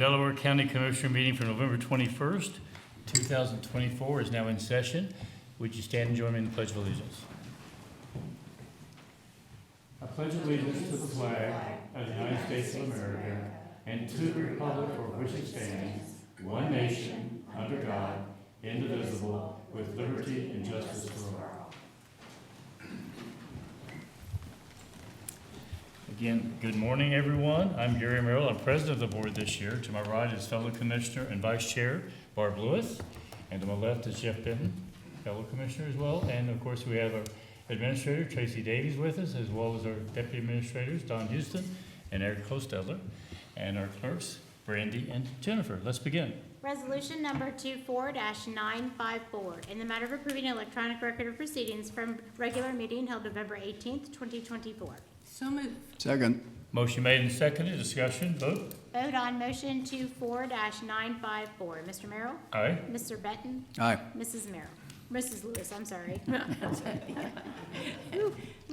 Delaware County Commissioner meeting for November 21st, 2024 is now in session. Would you stand and join me in the Pledge of Allegiance? I pledge allegiance to the flag of the United States of America and to the republic for which it stands, one nation, under God, indivisible, with liberty and justice for all. Again, good morning, everyone. I'm Gary Merrill. I'm president of the board this year. To my right is fellow commissioner and vice chair Barb Lewis, and to my left is Jeff Benton, fellow commissioner as well. And of course, we have our administrator Tracy Davies with us, as well as our deputy administrators Don Houston and Eric Hostetler, and our clerks Brandy and Jennifer. Let's begin. Resolution number 24-954, in the matter of approving an electronic record of proceedings from regular meeting held November 18th, 2024. So moved. Second. Motion made and seconded. Discussion. Vote. Vote on motion 24-954. Mr. Merrill? Aye. Mr. Benton? Aye. Mrs. Merrill? Mrs. Lewis, I'm sorry.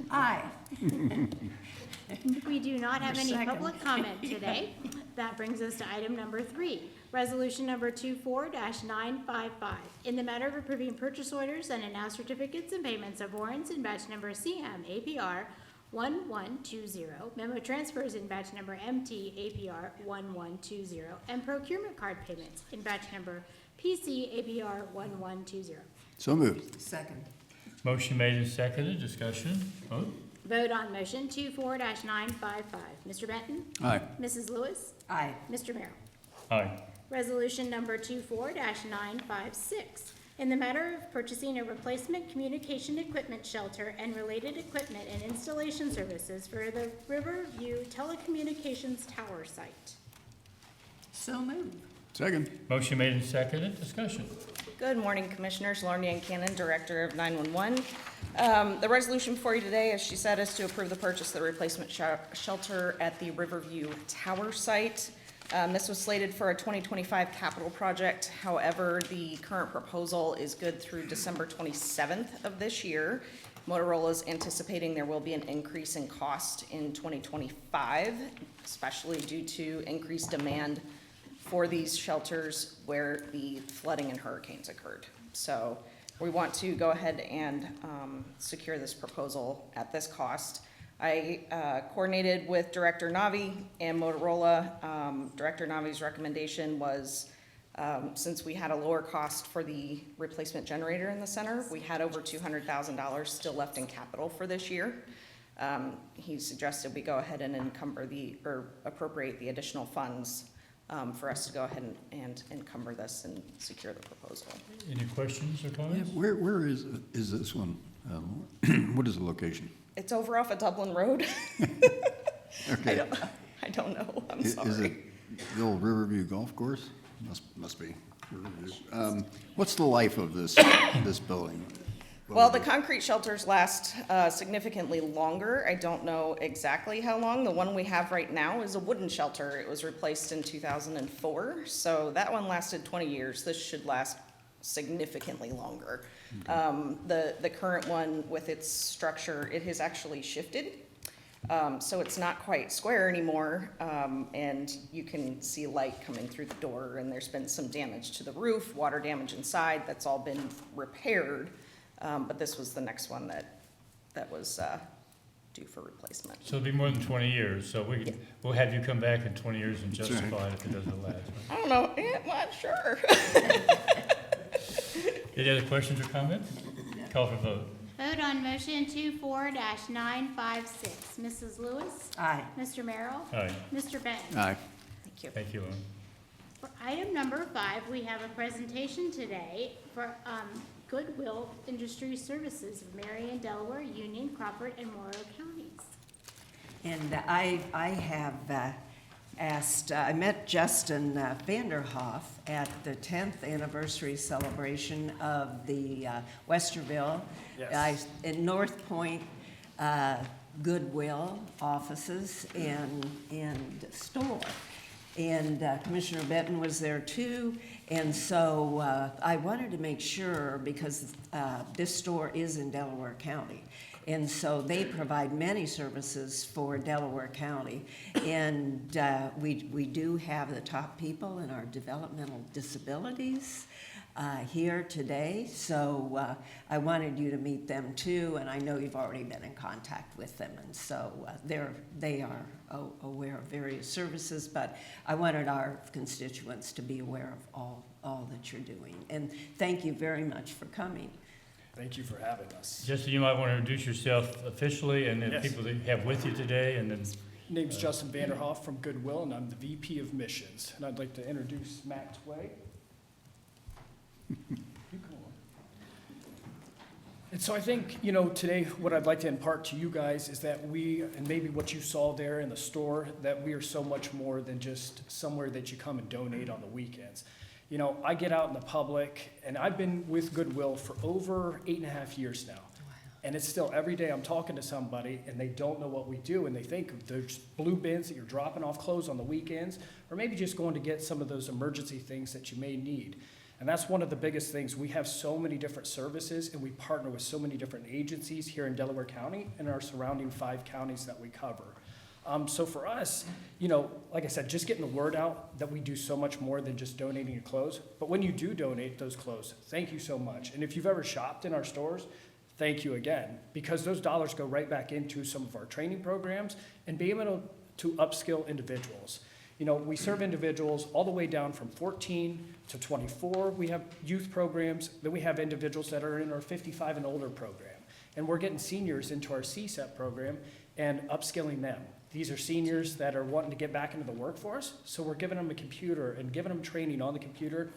Aye. We do not have any Second. public comment today. That brings us to item number 3, resolution number 24-955, in the matter of approving purchase orders and announced certificates and payments of warrants in batch number CM APR 1120, memo transfers in batch number MT APR 1120, and procurement card payments in batch number PC APR 1120. So moved. Second. Motion made and seconded. Discussion. Vote. Vote on motion 24-955. Mr. Benton? Aye. Mrs. Lewis? Aye. Mr. Merrill? Aye. Resolution number 24-956, in the matter of purchasing a replacement communication equipment shelter and related equipment and installation services for the Riverview Telecommunications Tower site. So moved. Second. Motion made and seconded. Discussion. Good morning, Commissioners. Lauren Yan Cannon, Director of 911. The resolution before you today, as she said, is to approve the purchase of the replacement shelter at the Riverview Tower site. This was slated for a 2025 capital project. However, the current proposal is good through December 27th of this year. Motorola is anticipating there will be an increase in cost in 2025, especially due to increased demand for these shelters where the flooding and hurricanes occurred. So we want to go ahead and secure this proposal at this cost. I coordinated with Director Navi and Motorola. Director Navi's recommendation was, since we had a lower cost for the replacement generator in the center, we had over $200,000 still left in capital for this year. He suggested we go ahead and appropriate the additional funds for us to go ahead and encumber this and secure the proposal. Any questions or Yeah, comments? where is this one? What is the location? It's over off of Dublin Road. Okay. I don't know, I'm Is sorry. it the old Riverview Golf Course? Must be. Riverview. What's the life of this building? Well, the concrete shelters last significantly longer. I don't know exactly how long. The one we have right now is a wooden shelter. It was replaced in 2004, so that one lasted 20 years. This should last significantly longer. The current one with its structure, it has actually shifted. So it's not quite square anymore, and you can see light coming through the door, and there's been some damage to the roof, water damage inside. That's all been repaired. But this was the next one that was due for replacement. So it'll be more than 20 years, so we'll have you come back in 20 years and That's right. justify it if it doesn't last. I don't know, not sure. Any other questions or comments? Call for vote. Vote on motion 24-956. Mrs. Lewis? Aye. Mr. Merrill? Aye. Mr. Benton? Aye. Thank you. Thank you, Lauren. For item number 5, we have a presentation today for Goodwill Industry Services of Marion, Delaware, Union, Crawford, and Morrow counties. And I have asked, I met Justin Vanderhoff at the 10th anniversary celebration of the Westerville in North Point Goodwill offices and store. And Commissioner Benton was there too. And so I wanted to make sure, because this store is in Delaware County, And so they provide many services for Delaware County. And we do have the top people in our developmental disabilities here today. So I wanted you to meet them too, and I know you've already been in contact with them. And so they are aware of various services, but I wanted our constituents to be aware of all that you're doing. And thank you very much for coming. Thank you for having us. Just so you might want to introduce yourself officially and then Yes. people that you have with you today, and then Name's Justin Vanderhoff from Goodwill, and I'm the VP of Missions. And I'd like to introduce Matt Tway. You come on. And so I think, today what I'd like to impart to you guys is that we, and maybe what you saw there in the store, that we are so much more than just somewhere that you come and donate on the weekends. I get out in the public, and I've been with Goodwill for over 8.5 years now. And it's still, every day I'm talking to somebody, and they don't know what we do, and they think there's blue bins that you're dropping off clothes on the weekends, or maybe just going to get some of those emergency things that you may need. And that's one of the biggest things. We have so many different services, and we partner with so many different agencies here in Delaware County and our surrounding 5 counties that we cover. So for us, like I said, just getting the word out that we do so much more than just donating your clothes. But when you do donate those clothes, thank you so much. And if you've ever shopped in our stores, thank you again, because those dollars go right back into some of our training programs and being able to upskill individuals. We serve individuals all the way down from 14 to 24. We have youth programs. Then we have individuals that are in our 55 and older program. And we're getting seniors into our CSEP program and upskilling them. These are seniors that are wanting to get back into the workforce, so we're giving them a computer and giving them training on the computer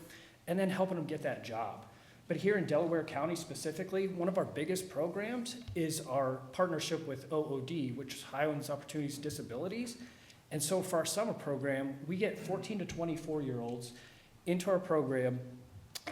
and then helping them get that job. But here in Delaware County specifically, one of our biggest programs is our partnership with OOD, which is Highlands Opportunities Disabilities. And so for our summer program, we get 14 to 24-year-olds into our program,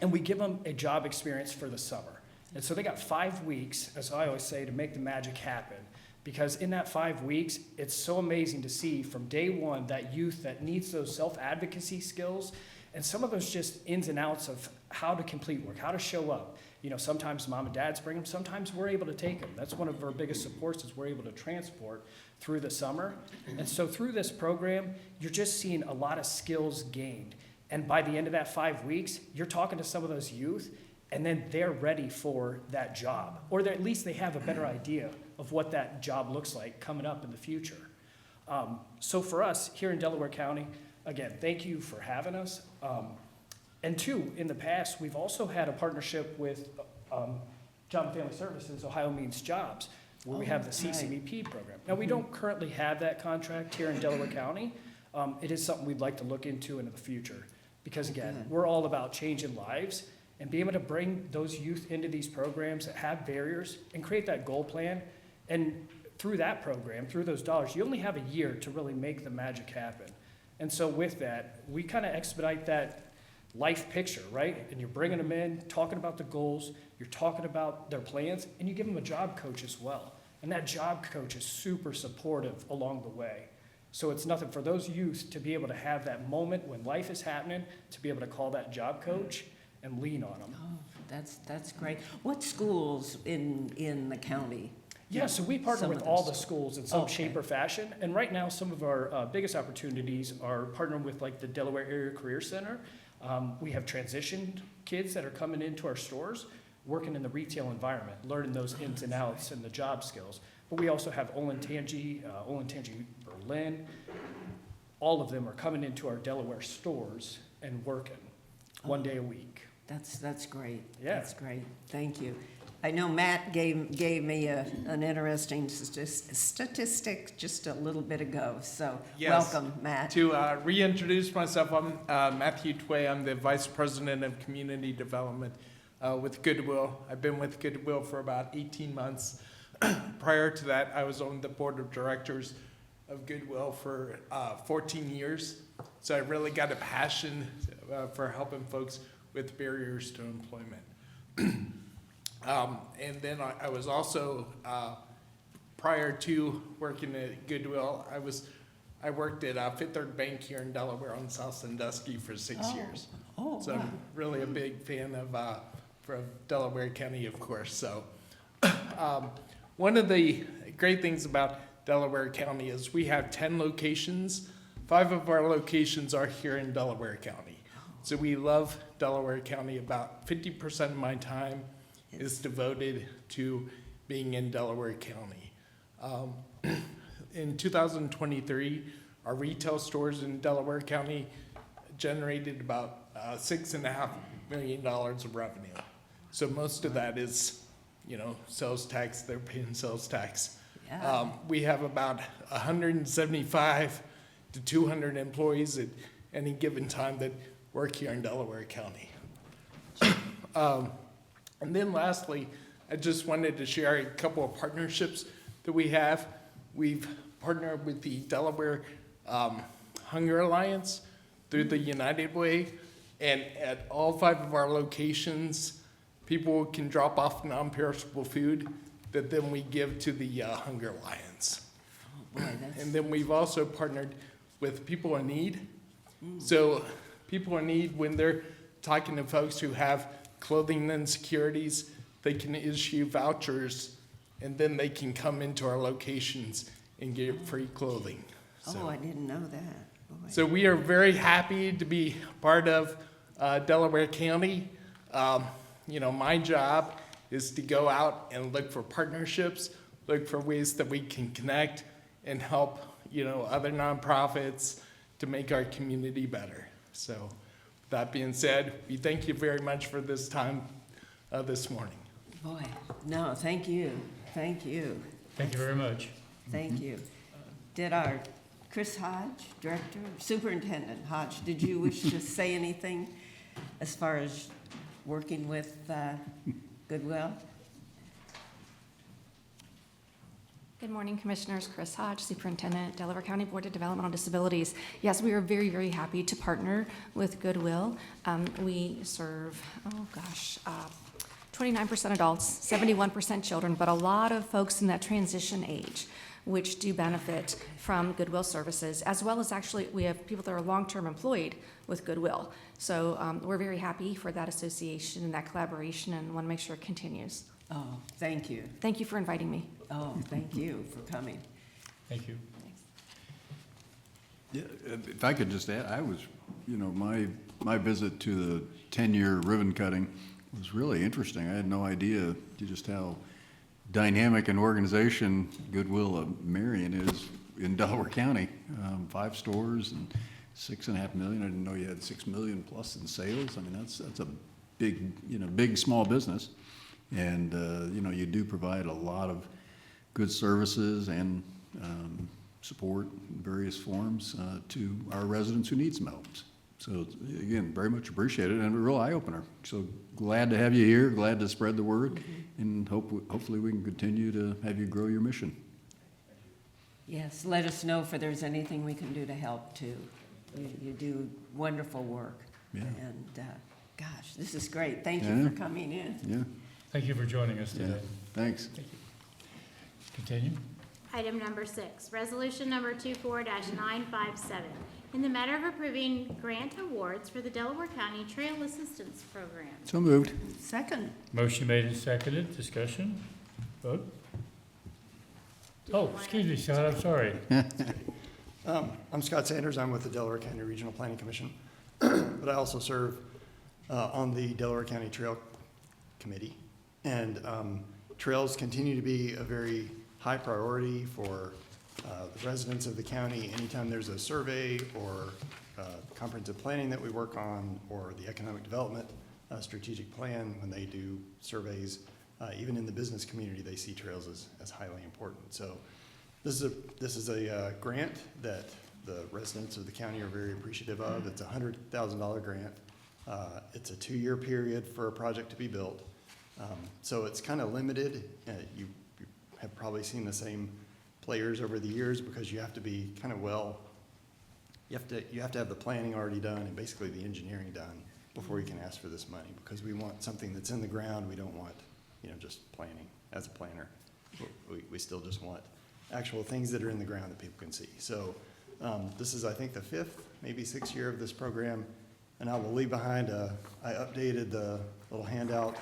and we give them a job experience for the summer. And so they got 5 weeks, as I always say, to make the magic happen. Because in that 5 weeks, it's so amazing to see from day one that youth that needs those self-advocacy skills and some of those just ins and outs of how to complete work, how to show up. Sometimes mom and dads bring them, sometimes we're able to take them. That's one of our biggest supports is we're able to transport through the summer. And so through this program, you're just seeing a lot of skills gained. And by the end of that 5 weeks, you're talking to some of those youth, and then they're ready for that job. Or at least they have a better idea of what that job looks like coming up in the future. So for us here in Delaware County, again, thank you for having us. And two, in the past, we've also had a partnership with Job and Family Services, Ohio Means Jobs, where we have the CCVP program. Now, we don't currently have that contract here in Delaware County. It is something we'd like to look into the future. Because again, we're all about changing lives and being able to bring those youth into these programs that have barriers and create that goal plan. And through that program, through those dollars, you only have a year to really make the magic happen. And so with that, we kind of expedite that life picture, right? And you're bringing them in, talking about the goals, you're talking about their plans, and you give them a job coach as well. And that job coach is super supportive along the way. So it's nothing for those youth to be able to have that moment when life is happening, to be able to call that job coach and lean on them. Oh, that's great. What schools in the county? Yeah, so we partner Some with of all those. the schools in some shape or fashion. And right now, some of our biggest opportunities are partnering with like the Delaware Area Career Center. We have transitioned kids that are coming into our stores, working in the retail environment, learning those ins and outs and the job skills. But we also have Olentangy Berlin. All of them are coming into our Delaware stores and working 1 day a week. That's great. Yeah. That's great. Thank you. I know Matt gave me an interesting statistic just a little bit ago, so Yes. welcome, Matt. To reintroduce myself, I'm Matthew Tway. I'm the Vice President of Community Development with Goodwill. I've been with Goodwill for about 18 months. Prior to that, I was on the board of directors of Goodwill for 14 years. So I really got a passion for helping folks with barriers to employment. And then I was also, prior to working at Goodwill, I worked at Fifth Third Bank here in Delaware on South Sandusky for 6 years. Oh, So wow. I'm really a big fan of from Delaware County, of course. So One of the great things about Delaware County is we have 10 locations. 5 of our locations are here in Delaware County. So we love Delaware County. About 50% of my time is devoted to being in Delaware County. In 2023, our retail stores in Delaware County generated about $6.5 million of revenue. So most of that is, sales tax. They're paying sales tax. Yeah. We have about 175 to 200 employees at any given time that work here in Delaware County. And then lastly, I just wanted to share a couple of partnerships that we have. We've partnered with the Delaware Hunger Alliance through the United Way, and at all 5 of our locations, people can drop off non-perishable food that then we give to the Hunger Alliance. Boy, that's, And then we've also partnered with People in Need. So people in need, when they're talking to folks who have clothing insecurities, they can issue vouchers, and then they can come into our locations and get free clothing. oh, I didn't know that. Boy. So we are very happy to be part of Delaware County. My job is to go out and look for partnerships, look for ways that we can connect and help, other nonprofits to make our community better. So that being said, we thank you very much for this time this morning. Boy, no, thank you, thank you, Thank you very much. thank you. Did our Chris Hodge, Director, Superintendent Hodge, did you wish to say anything as far as working with Goodwill? Good morning, Commissioners. Chris Hodge, Superintendent, Delaware County Board of Development on Disabilities. Yes, we are very, very happy to partner with Goodwill. We serve, 29% adults, 71% children, but a lot of folks in that transition age, which do benefit from Goodwill services, as well as actually we have people that are long-term employed with Goodwill. So we're very happy for that association and that collaboration and want to make sure it continues. Oh, thank you. Thank you for inviting me. Oh, thank you for coming. Thank you. Yeah, if I could just add, I was, my visit to the 10-year ribbon cutting was really interesting. I had no idea just how dynamic an organization Goodwill of Marion is in Delaware County. 5 stores and $6.5 million. I didn't know you had 6 million plus in sales. I mean, that's a big small business. And, you do provide a lot of good services and support in various forms to our residents who need some help. So again, very much appreciated and a real eye-opener. So glad to have you here, glad to spread the word, and hopefully we can continue to have you grow your mission. Yes, let us know if there's anything we can do to help too. You do wonderful work. Yeah. And, gosh, this is great. Thank you Yeah. for coming in. Yeah, Thank you for joining us yeah, today. thanks. Continue. Item number 6, resolution number 24-957, in the matter of approving grant awards for the Delaware County Trail Assistance Program. So moved. Second. Motion made and seconded. Discussion. Vote. Oh, excuse me, Scott, I'm sorry. I'm Scott Sanders. I'm with the Delaware County Regional Planning Commission, but I also serve on the Delaware County Trail Committee. And trails continue to be a very high priority for the residents of the county. Anytime there's a survey or comprehensive planning that we work on, or the economic development strategic plan, when they do surveys, even in the business community, they see trails as highly important. So this is a grant that the residents of the county are very appreciative of. It's a $100,000 grant. It's a 2-year period for a project to be built. So it's kind of limited. You have probably seen the same players over the years, because you have to be kind of you have to have the planning already done and basically the engineering done before you can ask for this money, because we want something that's in the ground. We don't want, just planning as a planner. We still just want actual things that are in the ground that people can see. So this is, I think, the 5th, maybe 6th year of this program. And I will leave behind, I updated the little handout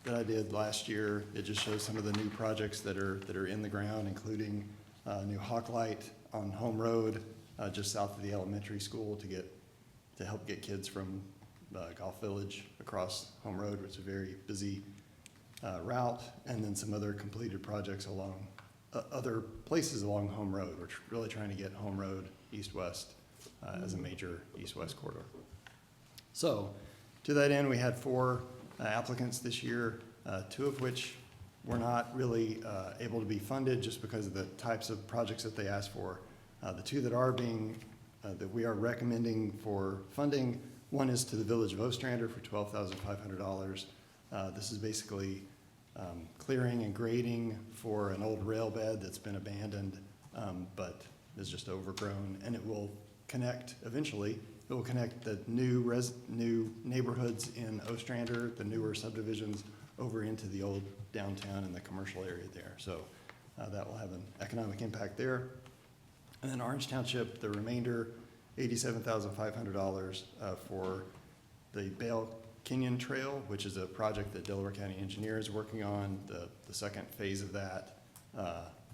that I did last year. It just shows some of the new projects that are in the ground, including a new hawk light on Home Road, just south of the elementary school to help get kids from Golf Village across Home Road, which is a very busy route, and then some other completed projects along other places along Home Road. We're really trying to get Home Road east-west as a major east-west corridor. So, to that end, we had 4 applicants this year, 2 of which were not really able to be funded just because of the types of projects that they asked for. The 2 that are that we are recommending for funding, one is to the Village of Ostrander for $12,500. This is basically clearing and grading for an old rail bed that's been abandoned, but is just overgrown, and it will connect, eventually, it will connect the new neighborhoods in Ostrander, the newer subdivisions, over into the old downtown and the commercial area there. So that will have an economic impact there. And then Orange Township, the remainder, $87,500 for the Bale Canyon Trail, which is a project that Delaware County Engineer is working on, the second phase of that.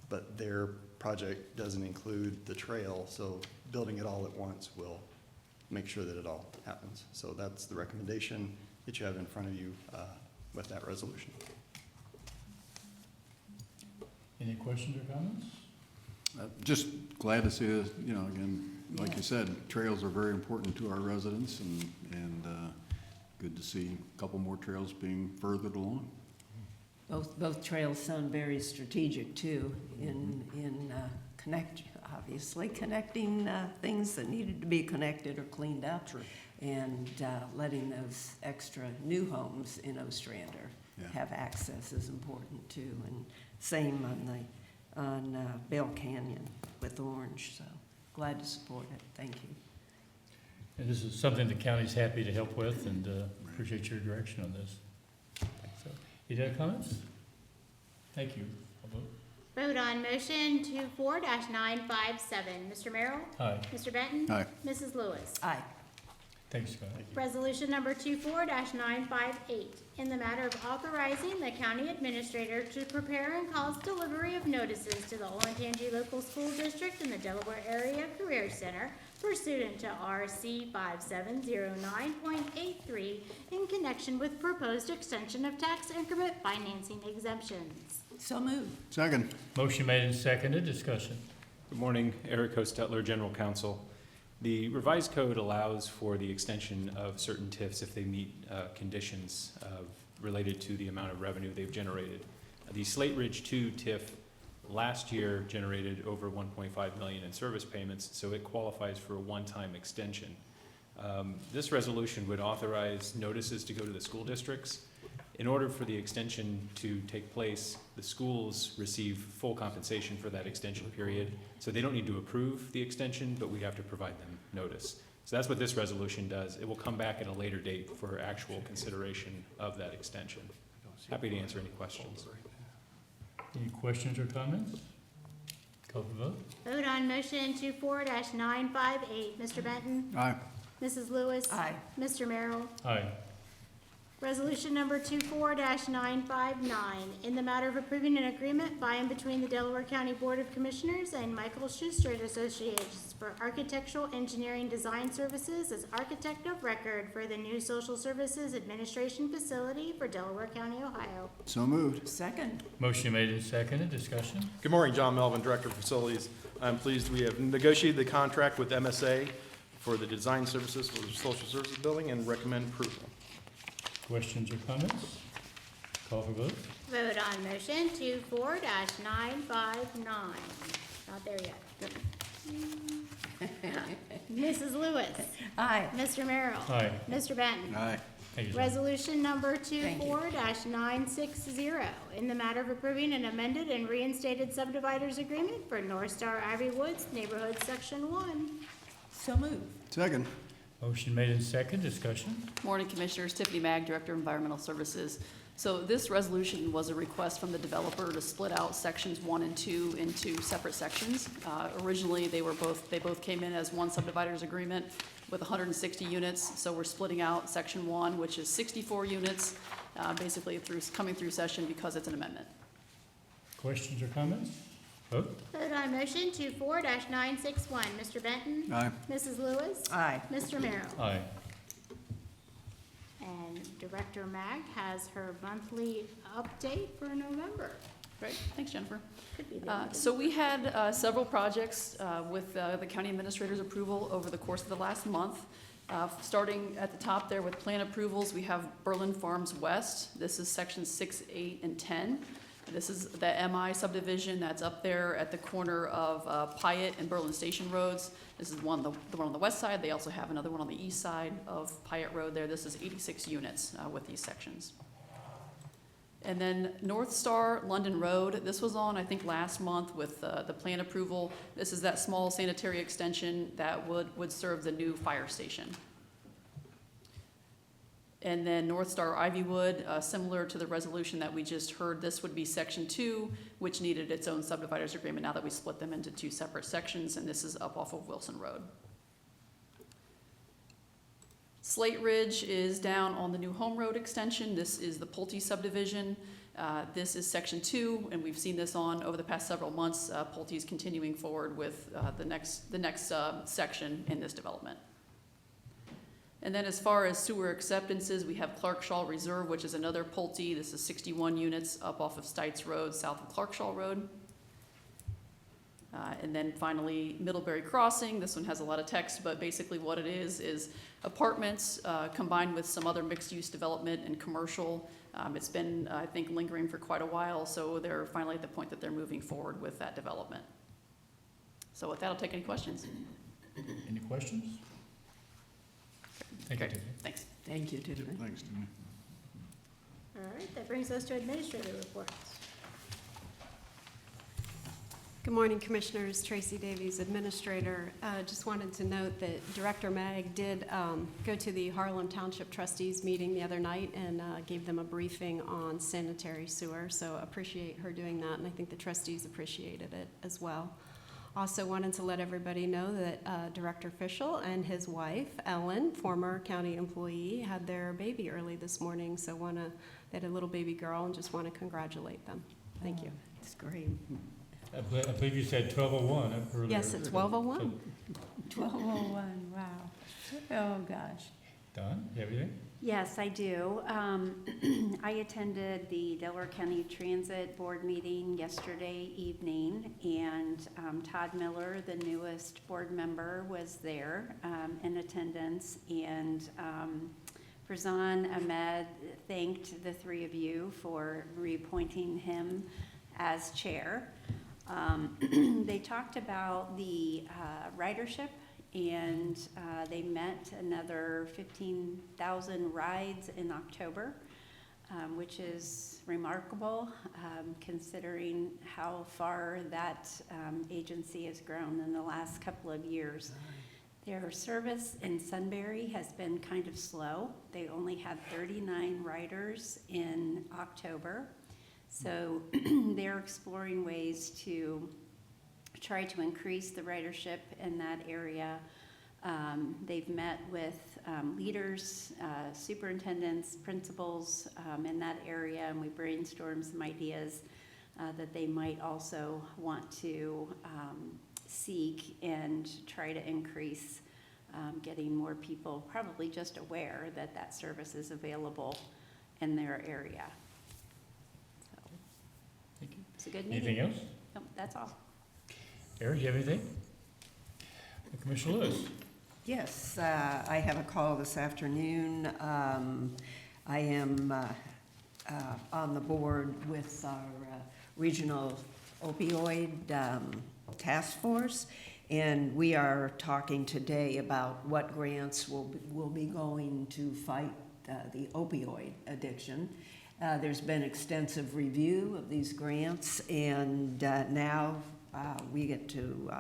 But their project doesn't include the trail, so building it all at once will make sure that it all happens. So that's the recommendation that you have in front of you with that resolution. Any questions or comments? Just glad to see this, you know, again, like you said, trails are very important to our residents, and good to see a couple more trails being furthered along. Both trails sound very strategic too, in connecting things that needed to be connected or cleaned up. Sure. And letting those extra new homes in Ostrander have access is important too. And same on Bell Canyon with Orange, so glad to support it. Thank you. And this is something the county's happy to help with, and appreciate your direction on this. So, any other comments? Thank you. I'll vote. Vote on motion 24-957. Mr. Merrill? Aye. Mr. Benton? Aye. Mrs. Lewis? Aye. Thanks, Scott. Resolution number 24-958, in the matter of authorizing the county administrator to prepare and cause delivery of notices to the Olentangy Local School District and the Delaware Area Career Center pursuant to RC 5709.83 in connection with proposed extension of tax increment financing exemptions. So moved. Second. Motion made and seconded. Discussion. Good morning, Eric Hostetler, General Counsel. The revised code allows for the extension of certain TIFs if they meet conditions related to the amount of revenue they've generated. The Slate Ridge 2 TIF last year generated over $1.5 million in service payments, so it qualifies for a one-time extension. This resolution would authorize notices to go to the school districts. In order for the extension to take place, the schools receive full compensation for that extension period, so they don't need to approve the extension, but we have to provide them notice. So that's what this resolution does. It will come back at a later date for actual consideration of that extension. Happy to answer any questions. Any questions or comments? Call for vote. Vote on motion 24-958. Mr. Benton? Aye. Mrs. Lewis? Aye. Mr. Merrill? Aye. Resolution number 24-959, in the matter of approving an agreement by and between the Delaware County Board of Commissioners and Michael Schuster and Associates for architectural engineering design services as architect of record for the new Social Services Administration facility for Delaware County, Ohio. So moved. Second. Motion made and seconded. Discussion. Good morning, John Melvin, Director of Facilities. I'm pleased we have negotiated the contract with MSA for the design services for the Social Services Building and recommend approval. Questions or comments? Call for vote. Vote on motion 24-959. Not there yet. Mrs. Lewis? Aye. Mr. Merrill? Aye. Mr. Benton? Aye. Thank you, John. Resolution number Thank you. 24-960, in the matter of approving an amended and reinstated subdividers agreement for North Star Ivy Woods Neighborhood Section 1. So moved. Second. Motion made and seconded. Discussion. Morning, Commissioners. Tiffany Mag, Director of Environmental Services. So this resolution was a request from the developer to split out sections 1 and 2 into separate sections. Originally, they both came in as one subdividers agreement with 160 units. So we're splitting out section 1, which is 64 units, basically coming through session because it's an amendment. Questions or comments? Vote. Vote on motion 24-961. Mr. Benton? Aye. Mrs. Lewis? Aye. Mr. Merrill? Aye. And Director Mag has her monthly update for November. Great, thanks, Jennifer. Could be the end. So we had several projects with the county administrator's approval over the course of the last month. Starting at the top there with plan approvals, we have Berlin Farms West. This is sections 6, 8, and 10. This is the MI subdivision that's up there at the corner of Pyatt and Berlin Station Roads. This is the one on the west side. They also have another one on the east side of Pyatt Road there. This is 86 units with these sections. And then North Star London Road, this was on, I think, last month with the plan approval. This is that small sanitary extension that would serve the new fire station. And then North Star Ivywood, similar to the resolution that we just heard, this would be section 2, which needed its own subdividers agreement now that we split them into 2 separate sections, and this is up off of Wilson Road. Slate Ridge is down on the new Home Road extension. This is the Pulte subdivision. This is section 2, and we've seen this on over the past several months. Pulte is continuing forward with the next section in this development. And then as far as sewer acceptances, we have Clarkshaw Reserve, which is another Pulte. This is 61 units up off of Stites Road, south of Clarkshaw Road. And then finally, Middlebury Crossing. This one has a lot of text, but basically what it is apartments combined with some other mixed-use development and commercial. It's been, I think, lingering for quite a while, so they're finally at the point that they're moving forward with that development. So with that, I'll take any questions. Any questions? Thank you, Tiffany. Thanks. Thank you, Tiffany. Thanks, Tiffany. All right, that brings us to administrator reports. Good morning, Commissioners. Tracy Davies, Administrator. Just wanted to note that Director Mag did go to the Harlem Township Trustees meeting the other night and gave them a briefing on sanitary sewer, so appreciate her doing that, and I think the trustees appreciated it as well. Also wanted to let everybody know that Director Fischel and his wife, Ellen, former county employee, had their baby early this morning, so they had a little baby girl and just want to congratulate them. Thank you. It's great. I believe you said 12:01 earlier. Yes, it's 12:01. 12:01, wow. Oh, gosh. Don, you have anything? Yes, I do. I attended the Delaware County Transit Board meeting yesterday evening, and Todd Miller, the newest board member, was there in attendance, and Farzan Ahmed thanked the three of you for reappointing him as chair. They talked about the ridership, and they met another 15,000 rides in October, which is remarkable considering how far that agency has grown in the last couple of years. Their service in Sunbury has been kind of slow. They only had 39 riders in October. So they're exploring ways to try to increase the ridership in that area. They've met with leaders, superintendents, principals in that area, and we brainstormed some ideas that they might also want to seek and try to increase getting more people probably just aware that that service is available in their area. Thank you. It's a good meeting. Anything else? No, that's all. Eric, you have anything? Commissioner Lewis? Yes, I have a call this afternoon. I am on the board with our regional opioid task force, and we are talking today about what grants will be going to fight the opioid addiction. There's been extensive review of these grants, and now we get to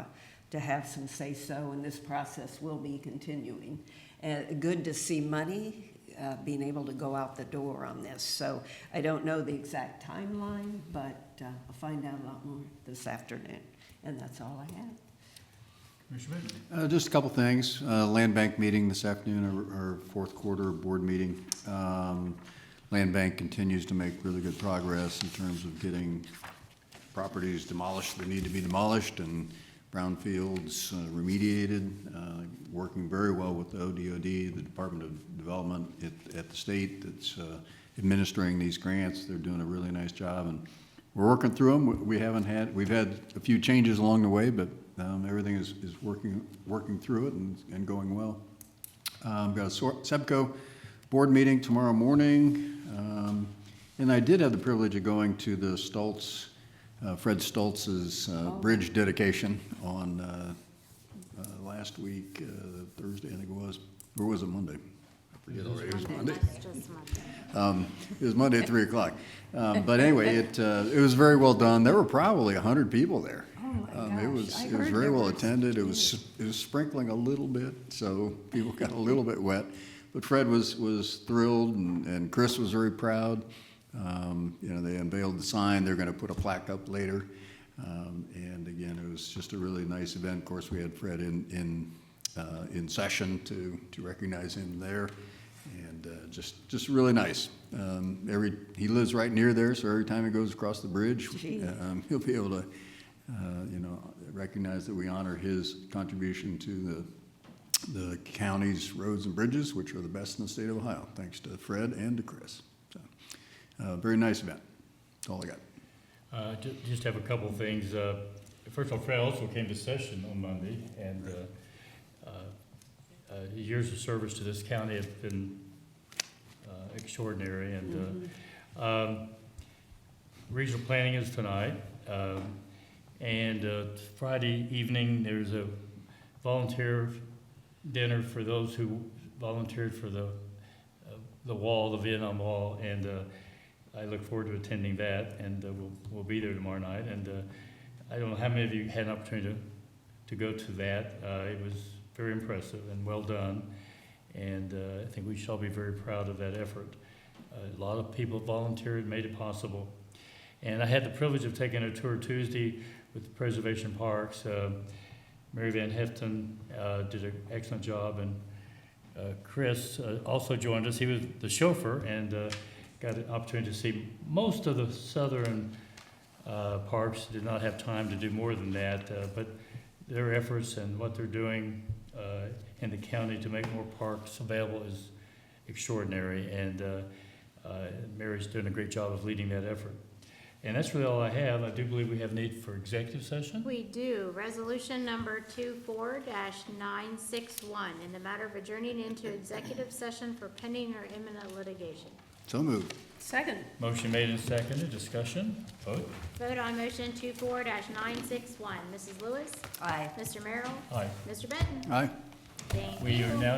have some say-so, and this process will be continuing. Good to see money being able to go out the door on this. So I don't know the exact timeline, but I'll find out a lot more this afternoon, and that's all I have. Commissioner Benton? Just a couple things. Land Bank meeting this afternoon, our fourth quarter board meeting. Land bank continues to make really good progress in terms of getting properties demolished that need to be demolished and brownfields remediated, working very well with the ODOD, the Department of Development at the state that's administering these grants. They're doing a really nice job, and we're working through them. We've had a few changes along the way, but everything is working through it and going well. Got a SEPCO board meeting tomorrow morning, and I did have the privilege of going to the Stoltz, Fred Stoltz's bridge dedication on last week, Thursday, I think it was, or was it Monday? I forget already. It was Monday. It was Monday at 3 o'clock. But anyway, it was very well done. There were probably 100 people there. It was very well attended. It was sprinkling a little bit, so people got a little bit wet. But Fred was thrilled, and Chris was very proud. They unveiled the sign. They're going to put a plaque up later. And again, it was just a really nice event. Of course, we had Fred in session to recognize him there, and just really nice. He lives right near there, so every time he goes across the bridge, he'll be able to recognize that we honor his contribution to the county's roads and bridges, which are the best in the state of Ohio, thanks to Fred and to Chris. So, very nice event. That's all I got. Just have a couple of things. First of all, Fred also came to session on Monday, and his years of service to this county have been extraordinary. And regional planning is tonight. And Friday evening, there's a volunteer dinner for those who volunteered for the wall, the Vietnam Wall, and I look forward to attending that, and we'll be there tomorrow night. And I don't know how many of you had an opportunity to go to that. It was very impressive and well done, and I think we should all be very proud of that effort. A lot of people volunteered, made it possible. And I had the privilege of taking a tour Tuesday with Preservation Parks. Mary Van Heften did an excellent job, and Chris also joined us. He was the chauffeur, and got an opportunity to see most of the southern parks. Did not have time to do more than that, but their efforts and what they're doing in the county to make more parks available is extraordinary, and Mary's doing a great job of leading that effort. And that's really all I have. I do believe we have need for executive session. We do. Resolution number 24-961, in the matter of adjourning into executive session for pending or imminent litigation. So moved. Second. Motion made and seconded. Discussion. Vote. Vote on motion 24-961. Mrs. Lewis? Aye. Mr. Merrill? Aye. Mr. Benton? Aye. Thank you. We are now